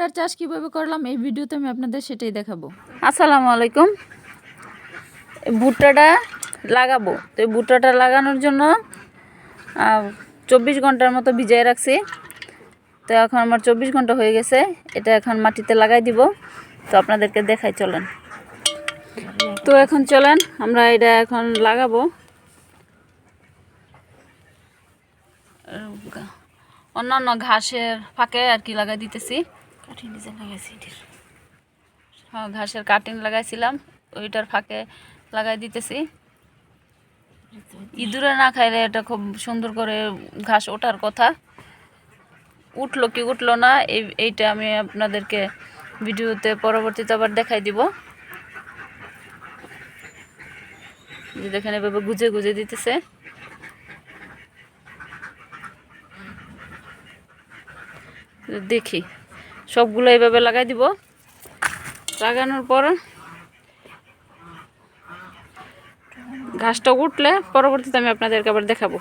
ভুট্টার চাষ কিভাবে করলাম এই ভিডিওতে আমি আপনাদের সেটাই দেখাবো। আসসালামু আলাইকুম। ভুট্টাটা লাগাবো, তো এই ভুট্টাটা লাগানোর জন্য 24 ঘন্টার মতো ভিজিয়ে রাখছি। তো এখন আমার 24 ঘন্টা হয়ে গেছে। এটা এখন মাটিতে লাগাই দিব। তো আপনাদেরকে দেখাই, চলেন। তো এখন চলেন আমরা এটা এখন লাগাবো। অন্যান্য ঘাসের ফাঁকে আর কি লাগাই দিতেছি। হ্যাঁ, ঘাসের কাটিং লাগাইছিলাম, ওইটার ফাঁকে লাগাই দিতেছি। ইঁদুরে না খাইলে এটা খুব সুন্দর করে ঘাস ওঠার কথা, উঠলো কি উঠলো না এইটা আমি আপনাদেরকে ভিডিওতে পরবর্তীতে আবার দেখাই দিব। যে দেখেন এভাবে গুজে গুজে দিতেছে। দেখি সবগুলো এইভাবে লাগাই দিব। লাগানোর পর ঘাসটা উঠলে পরবর্তীতে আমি আপনাদেরকে আবার দেখাবো।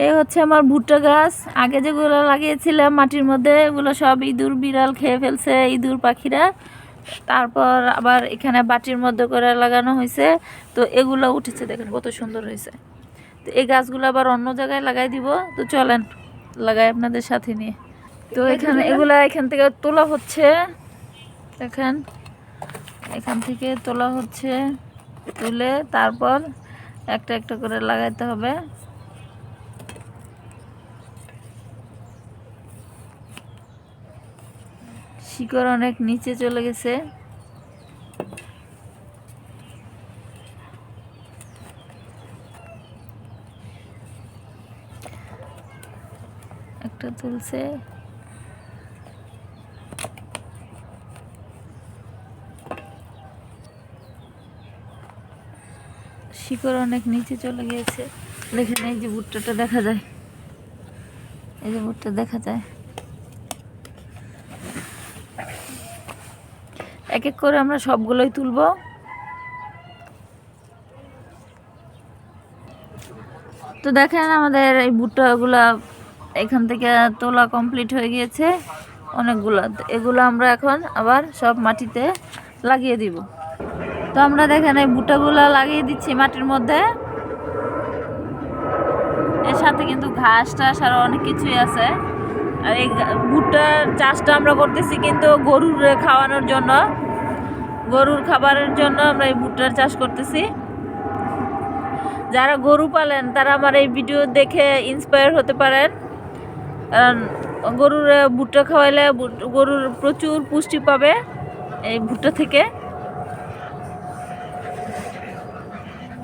এই হচ্ছে আমার ভুট্টা গাছ। আগে যেগুলো লাগিয়েছিলাম মাটির মধ্যে, এগুলো সব ইঁদুর বিড়াল খেয়ে ফেলছে, ইঁদুর পাখিরা। তারপর আবার এখানে বাটির মধ্যে করে লাগানো হয়েছে। তো এগুলো উঠেছে, দেখেন কত সুন্দর হয়েছে। তো এই গাছগুলো আবার অন্য জায়গায় লাগাই দিব। তো চলেন লাগাই আপনাদের সাথে নিয়ে। তো এখানে এগুলা এখান থেকে তোলা হচ্ছে, দেখেন এখান থেকে তোলা হচ্ছে। তুলে তারপর একটা একটা করে লাগাইতে হবে। শিকড় অনেক নিচে চলে গেছে। একটা তুলছে, শিকড় অনেক নিচে চলে গিয়েছে। দেখেন এই যে ভুট্টাটা দেখা যায়, এই যে ভুট্টা দেখা যায়। এক এক করে আমরা সবগুলোই তুলবো। তো দেখেন আমাদের এই ভুট্টাগুলা এখান থেকে তোলা কমপ্লিট হয়ে গিয়েছে অনেকগুলো। এগুলো আমরা এখন আবার সব মাটিতে লাগিয়ে দিব। তো আমরা দেখেন এই ভুট্টাগুলো লাগিয়ে দিচ্ছি মাটির মধ্যে। এর সাথে কিন্তু ঘাস টাস আরো অনেক কিছুই আছে। আর এই ভুট্টার চাষটা আমরা করতেছি কিন্তু গরুর খাওয়ানোর জন্য, গরুর খাবারের জন্য আমরা এই ভুট্টার চাষ করতেছি। যারা গরু পালেন তারা আমার এই ভিডিও দেখে ইন্সপায়ার হতে পারেন। কারণ গরুর ভুট্টা খাওয়াইলে গরুর প্রচুর পুষ্টি পাবে এই ভুট্টা থেকে।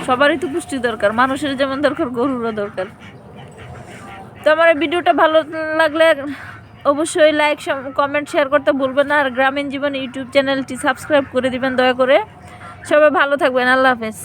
সবারই তো পুষ্টি দরকার, মানুষের যেমন দরকার গরুরও দরকার। তো আমার এই ভিডিওটা ভালো লাগলে অবশ্যই লাইক কমেন্ট শেয়ার করতে ভুলবেন না। আর গ্রামীণ জীবন ইউটিউব চ্যানেলটি সাবস্ক্রাইব করে দিবেন দয়া করে। সবাই ভালো থাকবেন, আল্লাহ হাফেজ।